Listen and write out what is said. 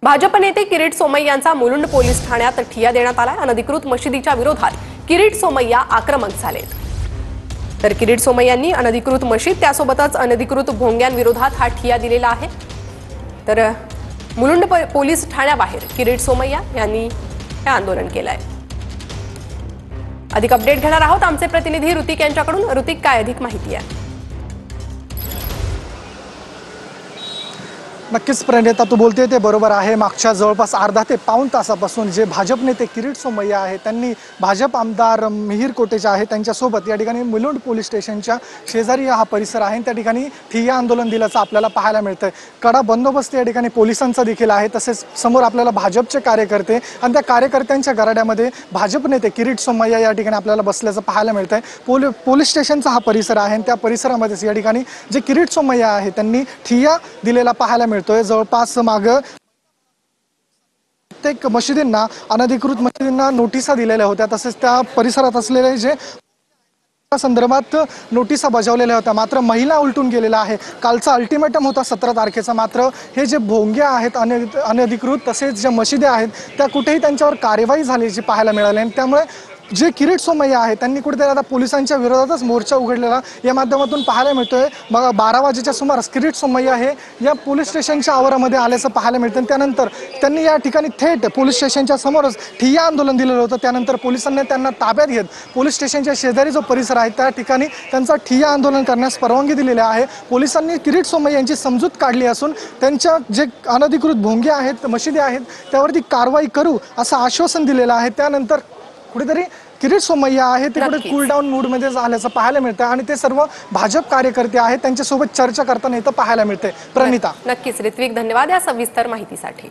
भाजप नेते किरीट सोमय्यांचा मुलुंड पोलीस ठाण्यात ठिय्या देण्यात आला। अनधिकृत मशिदीच्या विरोधात किरीट सोमय्या आक्रमक झालेत। तर किरीट सोमय्यांनी अनधिकृत मशीद त्यासोबतच अनधिकृत भोंग्यांविरोधात हा ठिय्या दिलेला आहे। तर मुलुंड पोलीस ठाण्याबाहेर किरीट सोमय्या यांनी हे आंदोलन केलंय। अधिक अपडेट घेणार आहोत आमचे प्रतिनिधी ऋतिक यांच्याकडून। ऋतिक, काय अधिक माहिती आहे? नक्कीच प्रणिता, तू बोलते ते बरोबर आहे। मागच्या जवळपास अर्धा ते पाऊण तासापासून जे भाजप नेते किरीट सोमय्या आहे त्यांनी भाजप आमदार मिहिर कोटेचे आहे त्यांच्यासोबत या ठिकाणी मुलुंड पोलीस स्टेशनच्या शेजारी हा परिसर आहे त्या ठिकाणी ठिय्या आंदोलन दिल्याचं आपल्याला पाहायला मिळतंय। कडा बंदोबस्त या ठिकाणी पोलिसांचा देखील आहे। तसेच समोर आपल्याला भाजपचे कार्यकर्ते आणि त्या कार्यकर्त्यांच्या गराड्यामध्ये भाजप नेते किरीट सोमय्या या ठिकाणी आपल्याला बसल्याचं पाहायला मिळतंय। पोलीस स्टेशनचा हा परिसर आहे आणि त्या परिसरामध्येच या ठिकाणी जे किरीट सोमय्या आहे त्यांनी ठिय्या दिलेला पाहायला मिळतो। जवळपास मागे प्रत्येक मशिदींना अनधिकृत मशिदींना नोटिसा दिलेल्या होत्या। तसेच त्या परिसरात असलेले जे संदर्भात नोटिसा बजावलेल्या होत्या, मात्र महिला उलटून गेलेला आहे। कालचा अल्टिमेटम होता 17 तारखेचा, मात्र हे जे भोंगे आहेत अनधिकृत तसेच ज्या मशिद्या आहेत त्या कुठेही त्यांच्यावर कार्यवाही झाल्याची पाहायला मिळाली आणि त्यामुळे जे किरीट सोमय्या आहे त्यांनी कुठेतरी आता पोलिसांच्या विरोधातच मोर्चा उघडलेला या माध्यमातून पाहायला मिळतोय। मग 12 वाजेच्या सुमारास किरीट सोमय्या हे या पोलीस स्टेशनच्या आवारामध्ये आल्याचं पाहायला मिळतं। त्यानंतर त्यांनी या ठिकाणी थेट पोलीस स्टेशनच्या समोरच ठिय्या आंदोलन दिलेलं होतं। त्यानंतर पोलिसांनी त्यांना ताब्यात घेत पोलीस स्टेशनच्या शेजारी जो परिसर आहे त्या ठिकाणी त्यांचा ठिय्या आंदोलन करण्यास परवानगी दिलेली आहे। पोलिसांनी किरीट सोमय्या यांची समजूत काढली असून त्यांच्या जे अनधिकृत भोंगे आहेत मशिदी आहेत त्यावरती कारवाई करू असं आश्वासन दिलेलं आहे। त्यानंतर कुठेतरी किरीट सोमय्या आहे ते कुठे कूल डाऊन मूडमध्ये झाल्याचं पाहायला मिळतं आणि ते सर्व भाजप कार्यकर्ते आहेत त्यांच्यासोबत चर्चा करताना इथं पाहायला मिळते। प्रणिता, नक्कीच ऋत्विक, धन्यवाद या सविस्तर माहितीसाठी।